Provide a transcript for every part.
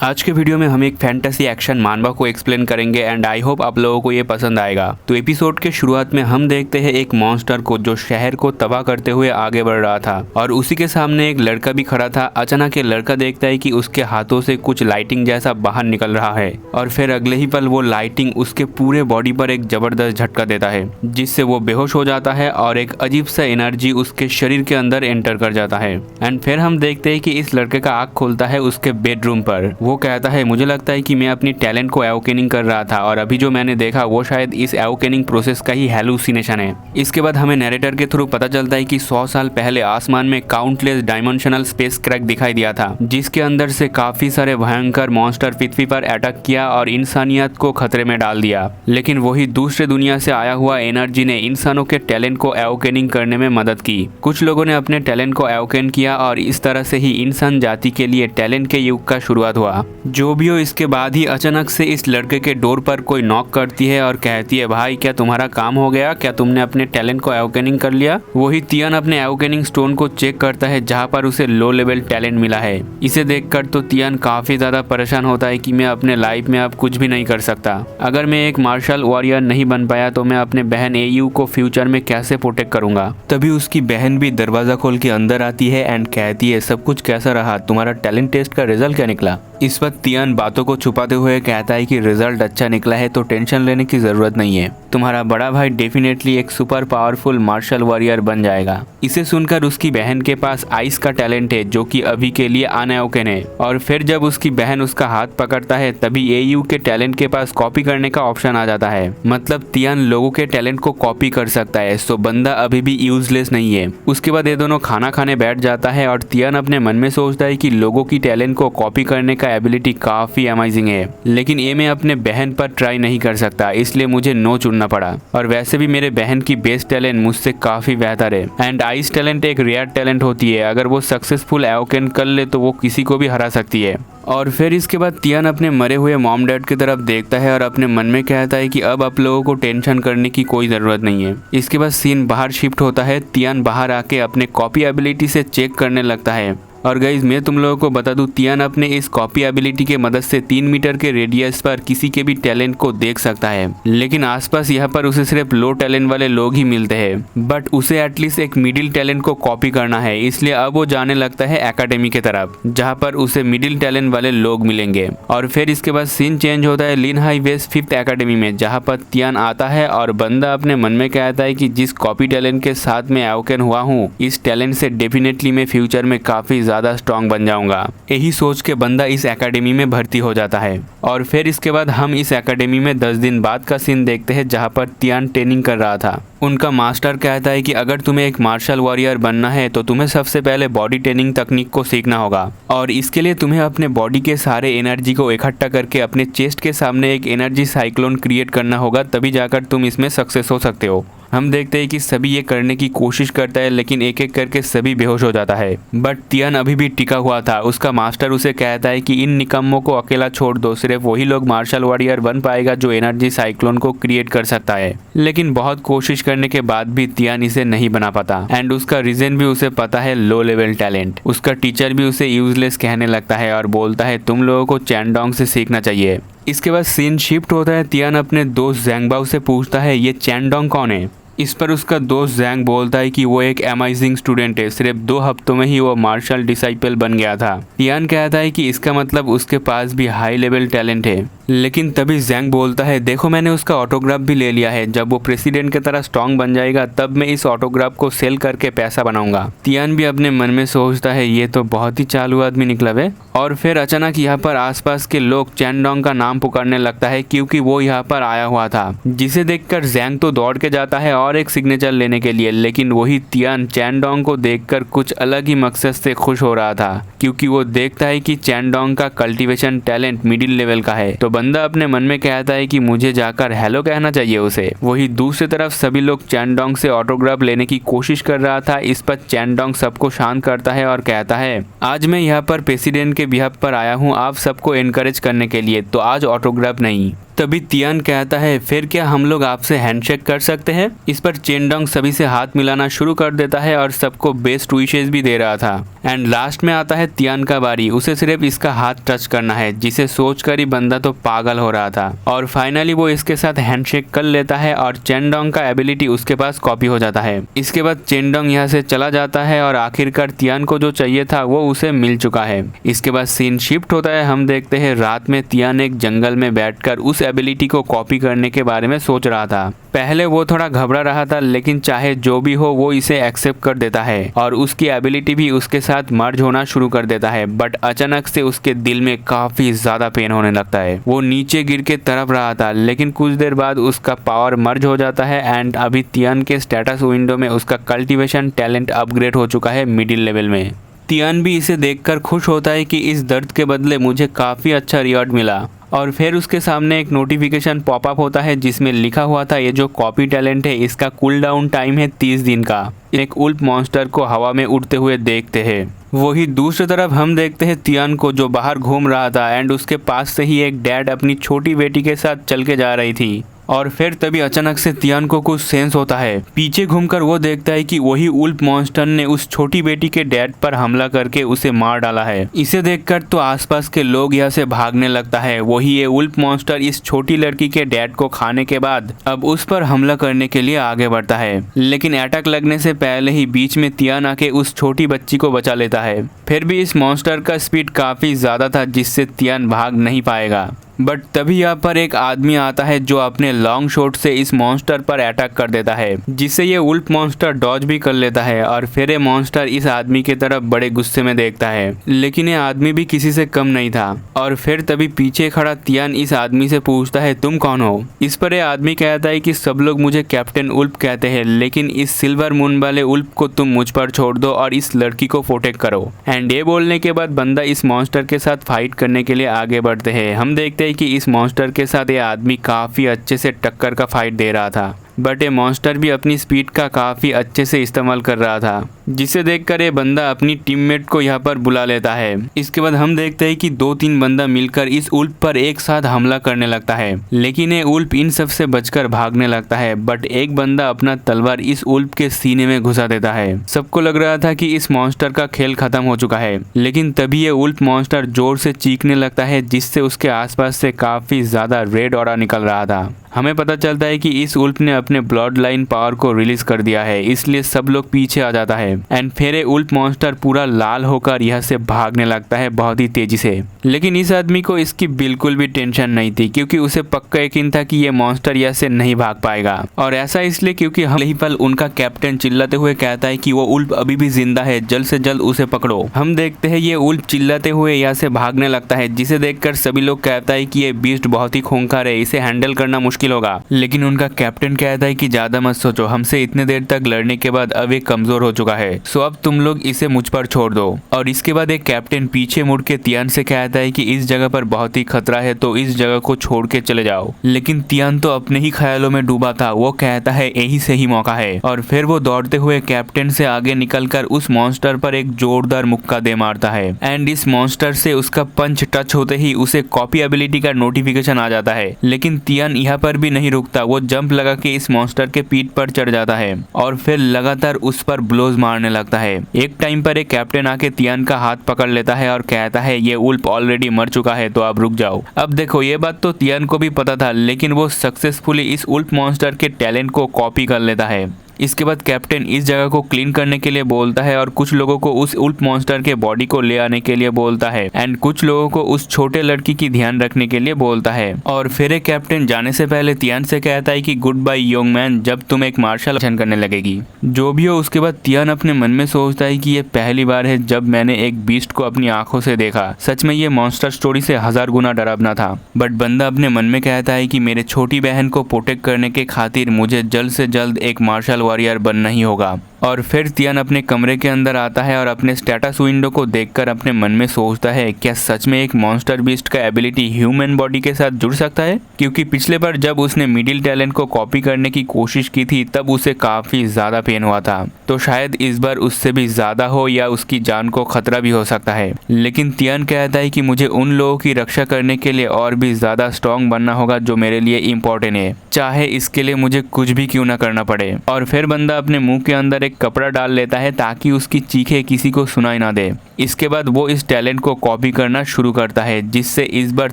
आज के वीडियो में हम एक फैंटेसी एक्शन मानवा को एक्सप्लेन करेंगे एंड आई होप आप लोगों को ये पसंद आएगा। तो एपिसोड के शुरुआत में हम देखते हैं एक मॉन्स्टर को जो शहर को तबाह करते हुए आगे बढ़ रहा था और उसी के सामने एक लड़का भी खड़ा था। अचानक ये लड़का देखता है कि उसके हाथों से कुछ लाइटिंग जैसा बाहर निकल रहा है और फिर अगले ही पल वो लाइटिंग उसके पूरे बॉडी पर एक जबरदस्त झटका देता है जिससे वो बेहोश हो जाता है और एक अजीब सा एनर्जी उसके शरीर के अंदर एंटर कर जाता है। एंड फिर हम देखते हैं कि इस लड़के का आँख खुलता है उसके बेडरूम पर। वो कहता है मुझे लगता है कि मैं अपनी टैलेंट को एवोकेनिंग कर रहा था और अभी जो मैंने देखा वो शायद इस एवोकेनिंग प्रोसेस का ही हैलुसिनेशन है। इसके बाद हमें नैरेटर के थ्रू पता चलता है कि 100 साल पहले आसमान में काउंटलेस डायमेंशनल स्पेस क्रैक दिखाई दिया था जिसके अंदर से काफी सारे भयंकर मॉन्स्टर पृथ्वी पर अटैक किया और इंसानियत को खतरे में डाल दिया। लेकिन वही दूसरे दुनिया से आया हुआ एनर्जी ने इंसानों के टैलेंट को एवोकेनिंग करने में मदद की। कुछ लोगों ने अपने टैलेंट को एवोकेन किया और इस तरह से ही इंसान जाति के लिए टैलेंट के युग का शुरुआत हुआ। जो भी हो, इसके बाद ही अचानक से इस लड़के के डोर पर कोई नॉक करती है और कहती है भाई क्या तुम्हारा काम हो गया, क्या तुमने अपने टैलेंट को एवोकेनिंग कर लिया। वही तियान अपने एवोकेनिंग स्टोन को चेक करता है जहाँ पर उसे लो लेवल टैलेंट मिला है। इसे देखकर तो तियान काफी ज्यादा परेशान होता है कि मैं अपने लाइफ में अब कुछ भी नहीं कर सकता। अगर मैं एक मार्शल वॉरियर नहीं बन पाया तो मैं अपने बहन एयू को फ्यूचर में कैसे प्रोटेक्ट करूंगा। तभी उसकी बहन भी दरवाजा खोल के अंदर आती है एंड कहती है सब कुछ कैसा रहा, तुम्हारा टैलेंट टेस्ट का रिजल्ट क्या निकला। इस वक्त तियान बातों को छुपाते हुए कहता है कि रिजल्ट अच्छा निकला है तो टेंशन लेने की जरूरत नहीं है, तुम्हारा बड़ा भाई डेफिनेटली एक सुपर पावरफुल मार्शल वॉरियर बन जाएगा। इसे सुनकर उसकी बहन के पास आइस का टैलेंट है जो कि अभी के लिए अनएवोकेन है और फिर जब उसकी बहन उसका हाथ पकड़ता है तभी एयू के टैलेंट के पास कॉपी करने का ऑप्शन आ जाता है। मतलब तियान लोगों के टैलेंट को कॉपी कर सकता है, सो बंदा अभी भी यूजलेस नहीं है। उसके बाद ये दोनों खाना खाने बैठ जाता है और तियान अपने मन में सोचता है कि लोगों की टैलेंट को कॉपी करने का एबिलिटी काफी अमेजिंग है, लेकिन ये मैं अपने बहन पर ट्राई नहीं कर सकता, इसलिए मुझे नो चुनना पड़ा। और वैसे भी मेरे बहन की बेस्ट टैलेंट मुझसे काफी बेहतर है एंड आइस टैलेंट एक रेयर टैलेंट होती है, अगर वो सक्सेसफुल एवोकेन कर ले तो वो किसी को भी हरा सकती है। और फिर इसके बाद तियान अपने मरे हुए मॉम डैड की तरफ देखता है और अपने मन में कहता है कि अब आप लोगों को टेंशन करने की कोई ज़रूरत नहीं है। इसके बाद सीन बाहर शिफ्ट होता है। तियान बाहर आके अपने कॉपी एबिलिटी से चेक करने लगता है और गाइज मैं तुम लोगों को बता दूं, तियान अपने इस कॉपी एबिलिटी के मदद से 3 मीटर के रेडियस पर किसी के भी टैलेंट को देख सकता है। लेकिन आसपास यहाँ पर उसे सिर्फ लो टैलेंट वाले लोग ही मिलते हैं, बट उसे एटलीस्ट एक मिडिल टैलेंट को कॉपी करना है, इसलिए अब वो जाने लगता है एकेडमी की तरफ जहाँ पर उसे मिडिल टैलेंट वाले लोग मिलेंगे। और फिर इसके बाद सीन चेंज होता है लिन हाई वेस्ट 5th एकेडमी में, जहाँ पर तियान आता है और बंदा अपने मन में कहता है कि जिस कॉपी टैलेंट के साथ मैं एवोकेन हुआ हूँ इस टैलेंट से डेफिनेटली मैं फ्यूचर में काफी ज्यादा स्ट्रॉन्ग बन जाऊंगा। यही सोच के बंदा इस एकेडमी में भर्ती हो जाता है। और फिर इसके बाद हम इस एकेडमी में 10 दिन बाद का सीन देखते हैं जहां पर तियान ट्रेनिंग कर रहा था। उनका मास्टर कहता है कि अगर तुम्हें एक मार्शल वॉरियर बनना है तो तुम्हें सबसे पहले बॉडी ट्रेनिंग तकनीक को सीखना होगा और इसके लिए तुम्हें अपने बॉडी के सारे एनर्जी को इकट्ठा करके अपने चेस्ट के सामने एक एनर्जी साइक्लोन क्रिएट करना होगा, तभी जाकर तुम इसमें सक्सेस हो सकते हो। हम देखते हैं कि सभी ये करने की कोशिश करता है लेकिन एक एक करके सभी बेहोश हो जाता है, बट तियान अभी भी टिका हुआ था। उसका मास्टर उसे कहता है कि इन निकम्मों को अकेला छोड़ दो, सिर्फ वही लोग मार्शल वॉरियर बन पाएगा जो एनर्जी साइक्लोन को क्रिएट कर सकता है। लेकिन बहुत कोशिश करने के बाद भी तियान इसे नहीं बना पाता एंड उसका रीजन भी उसे पता है, लो लेवल टैलेंट। उसका टीचर भी उसे यूजलेस कहने लगता है और बोलता है तुम लोगों को चैनडोंग से सीखना चाहिए। इसके बाद सीन शिफ्ट होता है। तियान अपने दोस्त ज़ैंगबाओ से पूछता है ये चैनडोंग कौन है। इस पर उसका दोस्त ज़ैंग बोलता है कि वो एक अमेजिंग स्टूडेंट है, सिर्फ 2 हफ्तों में ही वो मार्शल डिसाइपल बन गया था। तियान कहता है कि इसका मतलब उसके पास भी हाई लेवल टैलेंट है। लेकिन तभी ज़ैंग बोलता है देखो मैंने उसका ऑटोग्राफ भी ले लिया है, जब वो प्रेसिडेंट की तरह स्ट्रॉन्ग बन जाएगा तब मैं इस ऑटोग्राफ को सेल करके पैसा बनाऊंगा। तियान भी अपने मन में सोचता है ये तो बहुत ही चालू आदमी निकला है। और फिर अचानक यहाँ पर आसपास के लोग चैनडोंग का नाम पुकारने लगता है क्योंकि वो यहाँ पर आया हुआ था, जिसे देखकर ज़ैंग तो दौड़ के जाता है और एक सिग्नेचर लेने के लिए। लेकिन वही तियान चैनडोंग को देखकर कुछ अलग ही मकसद से खुश हो रहा था क्योंकि वो देखता है कि चैनडोंग का कल्टीवेशन टैलेंट मिडिल लेवल का है। तो बंदा अपने मन में कहता है कि मुझे जाकर हेलो कहना चाहिए उसे। वही दूसरी तरफ सभी लोग चैनडोंग से ऑटोग्राफ लेने की कोशिश कर रहा था। इस पर चैनडोंग सबको शांत करता है और कहता है आज मैं यहाँ पर प्रेसिडेंट के बिहाफ पर आया हूँ आप सबको एनकरेज करने के लिए, तो आज ऑटोग्राफ नहीं। तभी तियान कहता है फिर क्या हम लोग आपसे हैंडशेक कर सकते हैं। इस पर चेंडोंग सभी से हाथ मिलाना शुरू कर देता है और सबको बेस्ट विशेस भी दे रहा था। एंड लास्ट में आता है तियान का बारी, उसे सिर्फ इसका हाथ टच करना है, जिसे सोचकर ही बंदा तो पागल हो रहा था। और फाइनली वो इसके साथ हैंडशेक कर लेता है और चेंडोंग का एबिलिटी उसके पास कॉपी हो जाता है। इसके बाद चेंडोंग यहाँ से चला जाता है और आखिरकार तियान को जो चाहिए था वो उसे मिल चुका है। इसके बाद सीन शिफ्ट होता है, हम देखते हैं रात में तियान एक जंगल में बैठकर उस एबिलिटी को कॉपी करने के बारे में सोच रहा था। पहले वो थोड़ा घबरा रहा था, लेकिन चाहे जो भी हो वो इसे एक्सेप्ट कर देता है और उसकी एबिलिटी भी उसके साथ मर्ज होना शुरू कर देता है। बट अचानक से उसके दिल में काफी ज्यादा पेन होने लगता है। वो नीचे गिर के तड़प रहा था, लेकिन कुछ देर बाद उसका पावर मर्ज हो जाता है एंड अभी तियान के स्टेटस विंडो में उसका कल्टीवेशन टैलेंट अपग्रेड हो चुका है मिडिल लेवल में। तियान भी इसे देखकर खुश होता है कि इस दर्द के बदले मुझे काफी अच्छा रिवॉर्ड मिला। और फिर उसके सामने एक नोटिफिकेशन पॉपअप होता है जिसमें लिखा हुआ था ये जो कॉपी टैलेंट है इसका कूल डाउन टाइम है 30 दिन का। एक उल्फ मॉन्स्टर को हवा में उड़ते हुए देखते हैं। वही दूसरी तरफ हम देखते हैं तियान को जो बाहर घूम रहा था एंड उसके पास से ही एक डैड अपनी छोटी बेटी के साथ चल के जा रही थी। और फिर तभी अचानक से तियान को कुछ सेंस होता है। पीछे घूमकर वो देखता है कि वही उल्फ मॉन्स्टर ने उस छोटी बेटी के डैड पर हमला करके उसे मार डाला है। इसे देखकर तो आसपास के लोग यहाँ से भागने लगता है। वही ये उल्फ मॉन्स्टर इस छोटी लड़की के डैड को खाने के बाद अब उस पर हमला करने के लिए आगे बढ़ता है, लेकिन अटैक लगने से पहले ही बीच में तियान आके उस छोटी बच्ची को बचा लेता है। फिर भी इस मॉन्स्टर का स्पीड काफी ज्यादा था जिससे तियान भाग नहीं पाएगा। बट तभी यहाँ पर एक आदमी आता है जो अपने लॉन्ग शॉट से इस मॉन्स्टर पर अटैक कर देता है, जिससे ये उल्फ मॉन्स्टर डॉज भी कर लेता है। और फिर ये मॉन्स्टर इस आदमी की तरफ बड़े गुस्से में देखता है, लेकिन ये आदमी भी किसी से कम नहीं था। और फिर तभी पीछे खड़ा तियान इस आदमी से पूछता है तुम कौन हो। इस पर यह आदमी कहता है कि सब लोग मुझे कैप्टन उल्फ कहते हैं, लेकिन इस सिल्वर मून वाले उल्फ को तुम मुझ पर छोड़ दो और इस लड़की को प्रोटेक्ट करो। एंड ये बोलने के बाद बंदा इस मॉन्स्टर के साथ फाइट करने के लिए आगे बढ़ते हैं। हम देखते हैं कि इस मॉन्स्टर के साथ ये आदमी काफी अच्छे से टक्कर का फाइट दे रहा था, बट ये मॉन्स्टर भी अपनी स्पीड का काफी अच्छे से इस्तेमाल कर रहा था, जिसे देखकर ये बंदा अपनी टीममेट को यहाँ पर बुला लेता है। इसके बाद हम देखते हैं कि 2-3 बंदा मिलकर इस उल्फ पर एक साथ हमला करने लगता है, लेकिन ये उल्फ इन सब से बचकर भागने लगता है। बट एक बंदा अपना तलवार इस उल्फ के सीने में घुसा देता है। सबको लग रहा था कि इस मॉन्स्टर का खेल खत्म हो चुका है, लेकिन तभी ये उल्फ मॉन्स्टर जोर से चीखने लगता है, जिससे उसके आसपास से काफी ज्यादा रेड ऑरा निकल रहा था। हमें पता चलता है कि इस उल्फ ने अपने ब्लड लाइन पावर को रिलीज कर दिया है, इसलिए सब लोग पीछे आ जाता है। एंड फिर उल्फ मॉन्स्टर पूरा लाल होकर यहाँ से भागने लगता है बहुत ही तेजी से। लेकिन इस आदमी को इसकी बिल्कुल भी टेंशन नहीं थी, क्योंकि उसे पक्का यकीन था कि ये मॉन्स्टर यहाँ से नहीं भाग पाएगा। और ऐसा इसलिए क्योंकि यही पल उनका कैप्टन चिल्लाते हुए कहता है कि वो उल्फ अभी भी जिंदा है, जल्द से जल्द उसे पकड़ो। हम देखते हैं ये उल्फ चिल्लाते हुए यहाँ से भागने लगता है, जिसे देखकर सभी लोग कहता है कि ये बीस्ट बहुत ही खूंखार है, इसे हैंडल करना मुश्किल होगा। लेकिन उनका कैप्टन कहता है कि ज्यादा मत सोचो, हमसे इतने देर तक लड़ने के बाद अब ये कमजोर हो चुका है, सो अब तुम लोग इसे मुझ पर छोड़ दो। और इसके बाद एक कैप्टन पीछे मुड़ के तियान से कहता है कि इस जगह पर बहुत ही खतरा है, तो इस जगह को छोड़ के चले जाओ। लेकिन तियान तो अपने ही ख्यालों में डूबा था, वो कहता है यही सही मौका है। और फिर वो दौड़ते हुए कैप्टन से आगे निकलकर उस मॉन्स्टर पर एक जोरदार मुक्का दे मारता है। एंड इस मॉन्स्टर से उसका पंच टच होते ही उसे कॉपी एबिलिटी का नोटिफिकेशन आ जाता है। लेकिन तियान यहाँ पर भी नहीं रुकता, वो जंप लगा के इस मॉन्स्टर के पीठ पर चढ़ जाता है और फिर लगातार उस पर ब्लोज मारने लगता है। एक टाइम पर एक कैप्टन आके तियान का हाथ पकड़ लेता है और कहता है ये उल्फ ऑलरेडी मर चुका है, तो अब रुक जाओ। अब देखो ये बात तो तियान को भी पता था, लेकिन वो सक्सेसफुली इस उल्फ मॉन्स्टर के टैलेंट को कॉपी कर लेता है। इसके बाद कैप्टन इस जगह को क्लीन करने के लिए बोलता है और कुछ लोगों को उस उल्फ मॉन्स्टर के बॉडी को ले आने के लिए बोलता है एंड कुछ लोगों को उस छोटे लड़की की ध्यान रखने के लिए बोलता है। और फिर एक कैप्टन जाने से पहले तियान से कहता है कि गुड बाय यंग मैन, जब तुम एक मार्शल आर्ट करने लगेगी। जो भी हो, उसके बाद तियान अपने मन में सोचता है कि ये पहली बार है जब मैंने एक बीस्ट को अपनी आंखों से देखा। सच में ये मॉन्स्टर स्टोरी से 1000 गुना डरावना था। बट बंदा अपने मन में कहता है कि मेरे छोटी बहन को प्रोटेक्ट करने के खातिर मुझे जल्द से जल्द एक मार्शल वॉरियर बनना ही होगा। और फिर तियान अपने कमरे के अंदर आता है और अपने स्टेटस विंडो को देखकर अपने मन में सोचता है, क्या सच में एक मॉन्स्टर बीस्ट का एबिलिटी ह्यूमन बॉडी के साथ जुड़ सकता है? क्योंकि पिछले बार जब उसने मिडिल टैलेंट को कॉपी करने की कोशिश की थी तब उसे काफी ज्यादा पेन हुआ था, तो शायद इस बार उससे भी ज्यादा हो या उसकी जान को खतरा भी हो सकता है। लेकिन तियान कहता है कि मुझे उन लोगों की रक्षा करने के लिए और भी ज्यादा स्ट्रॉन्ग बनना होगा जो मेरे लिए इम्पोर्टेंट है, चाहे इसके लिए मुझे कुछ भी क्यों ना करना पड़े। और फिर बंदा अपने मुंह के अंदर एक कपड़ा डाल लेता है ताकि उसकी चीखें किसी को सुनाई ना दे। इसके बाद वो इस टैलेंट को कॉपी करना शुरू करता है, जिससे इस बार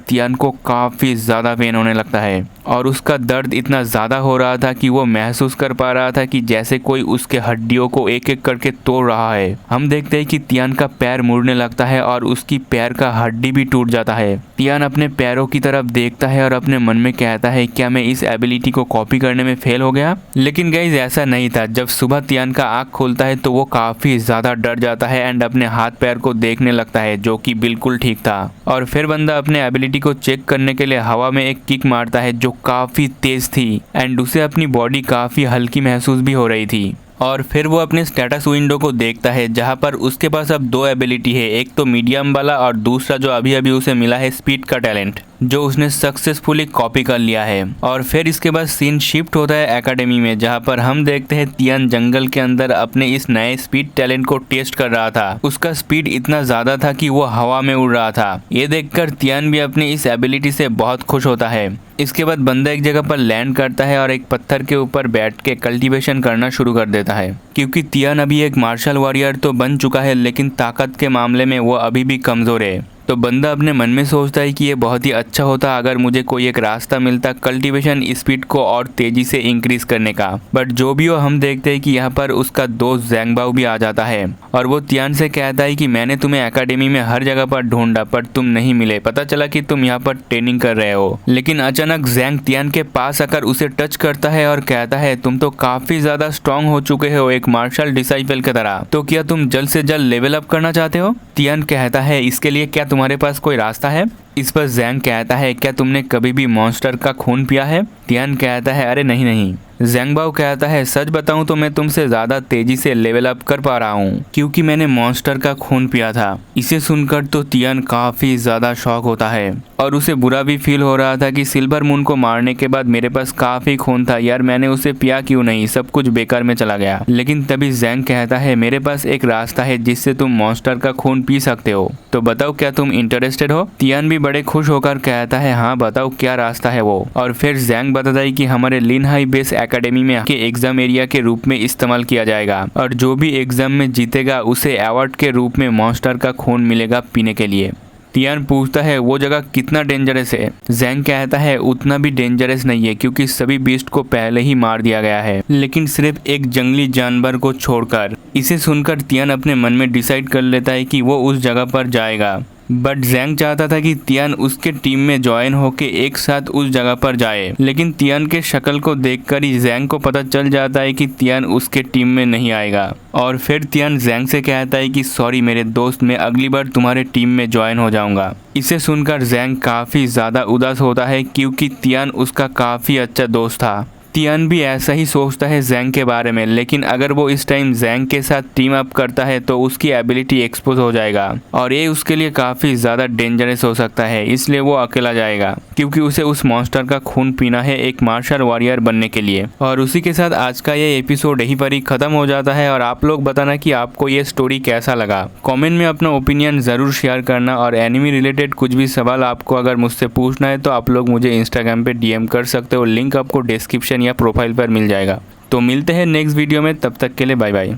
तियान को काफी ज्यादा पेन होने लगता है और उसका दर्द इतना ज्यादा हो रहा था कि वो महसूस कर पा रहा था कि जैसे कोई उसके हड्डियों को एक एक करके तोड़ रहा है। हम देखते हैं कि तियान का पैर मुड़ने लगता है और उसकी पैर का हड्डी भी टूट जाता है। तियान अपने पैरों की तरफ देखता है और अपने मन में कहता है, क्या मैं इस एबिलिटी को कॉपी करने में फेल हो गया? लेकिन गाइस ऐसा नहीं था। जब सुबह तियान का आँख खोलता है तो वो काफी ज्यादा डर जाता है एंड अपने हाथ पैर को देखने लगता है, जो कि बिल्कुल ठीक था। और फिर बंदा अपने एबिलिटी को चेक करने के लिए हवा में एक किक मारता है जो काफी तेज थी एंड उसे अपनी बॉडी काफी हल्की महसूस भी हो रही थी। और फिर वो अपने स्टेटस विंडो को देखता है जहां पर उसके पास अब 2 एबिलिटी है, एक तो मीडियम वाला और दूसरा जो अभी अभी उसे मिला है स्पीड का टैलेंट, जो उसने सक्सेसफुली कॉपी कर लिया है। और फिर इसके बाद सीन शिफ्ट होता है एकेडमी में, जहां पर हम देखते हैं तियान जंगल के अंदर अपने इस नए स्पीड टैलेंट को टेस्ट कर रहा था। उसका स्पीड इतना ज्यादा था कि वो हवा में उड़ रहा था। ये देखकर तियान भी अपनी इस एबिलिटी से बहुत खुश होता है। इसके बाद बंदा एक जगह पर लैंड करता है और एक पत्थर के ऊपर बैठ के कल्टीवेशन करना शुरू कर देता है, क्योंकि तियान अभी एक मार्शल वॉरियर तो बन चुका है लेकिन ताकत के मामले में वो अभी भी कमजोर है। तो बंदा अपने मन में सोचता है कि ये बहुत ही अच्छा होता अगर मुझे कोई एक रास्ता मिलता कल्टीवेशन स्पीड को और तेजी से इंक्रीज करने का। बट जो भी हो, हम देखते हैं कि यहाँ पर उसका दोस्त ज़ैंगबाओ भी आ जाता है और वो तियान से कहता है कि मैंने तुम्हें एकेडमी में हर जगह पर ढूंढा पर तुम नहीं मिले, पता चला कि तुम यहाँ पर ट्रेनिंग कर रहे हो। लेकिन अचानक ज़ैंग तियान के पास आकर उसे टच करता है और कहता है, तुम तो काफी ज्यादा स्ट्रॉन्ग हो चुके हो एक मार्शल डिसाइपल की तरह, तो क्या तुम जल्द से जल्द लेवल अप करना चाहते हो? तियान कहता है, इसके लिए क्या तुम्हारे पास कोई रास्ता है? इस पर ज़ैंग कहता है, क्या तुमने कभी भी मॉन्स्टर का खून पिया है? तियान कहता है, अरे नहीं नहीं। ज़ैंगबाओ कहता है, सच बताऊं तो मैं तुमसे ज्यादा तेजी से लेवल अप कर पा रहा हूँ क्योंकि मैंने मॉन्स्टर का खून पिया था। इसे सुनकर तो तियान काफी ज्यादा शॉक होता है और उसे बुरा भी फील हो रहा था कि सिल्वर मून को मारने के बाद मेरे पास काफी खून था, यार मैंने उसे पिया क्यों नहीं, सब कुछ बेकार में चला गया। लेकिन तभी ज़ैंग कहता है, मेरे पास एक रास्ता है जिससे तुम मॉन्स्टर का खून पी सकते हो, तो बताओ क्या तुम इंटरेस्टेड हो? तियान भी बड़े खुश होकर कहता है, हाँ बताओ क्या रास्ता है वो। और फिर ज़ैंग बताता है कि हमारे लिन हाई बेस एकेडमी में के एग्जाम एरिया के रूप में इस्तेमाल किया जाएगा और जो भी एग्जाम में जीतेगा उसे अवार्ड के रूप में मॉन्स्टर का खून मिलेगा पीने के लिए। तियान पूछता है, वो जगह कितना डेंजरस है? ज़ैंग कहता है, उतना भी डेंजरस नहीं है क्योंकि सभी बीस्ट को पहले ही मार दिया गया है, लेकिन सिर्फ एक जंगली जानवर को छोड़कर। इसे सुनकर तियान अपने मन में डिसाइड कर लेता है कि वो उस जगह पर जाएगा। बट ज़ैंग चाहता था कि तियान उसके टीम में ज्वाइन होके एक साथ उस जगह पर जाए, लेकिन तियान के शक्ल को देखकर ही ज़ैंग को पता चल जाता है कि तियान उसके टीम में नहीं आएगा। और फिर तियान ज़ैंग से कहता है कि सॉरी मेरे दोस्त, मैं अगली बार तुम्हारे टीम में ज्वाइन हो जाऊंगा। इसे सुनकर ज़ैंग काफ़ी ज़्यादा उदास होता है क्योंकि तियान उसका काफ़ी अच्छा दोस्त था। तियान भी ऐसा ही सोचता है ज़ैंग के बारे में, लेकिन अगर वो इस टाइम ज़ैंग के साथ टीम अप करता है तो उसकी एबिलिटी एक्सपोज हो जाएगा और ये उसके लिए काफ़ी ज़्यादा डेंजरस हो सकता है, इसलिए वो अकेला जाएगा क्योंकि उसे उस मॉन्स्टर का खून पीना है एक मार्शल वॉरियर बनने के लिए। और उसी के साथ आज का ये एपिसोड यहीं पर ही ख़त्म हो जाता है। और आप लोग बताना कि आपको ये स्टोरी कैसा लगा, कॉमेंट में अपना ओपिनियन ज़रूर शेयर करना। और एनिमी रिलेटेड कुछ भी सवाल आपको अगर मुझसे पूछना है तो आप लोग मुझे इंस्टाग्राम पे DM कर सकते हो, लिंक आपको डिस्क्रिप्शन या प्रोफाइल पर मिल जाएगा। तो मिलते हैं नेक्स्ट वीडियो में, तब तक के लिए बाय बाय।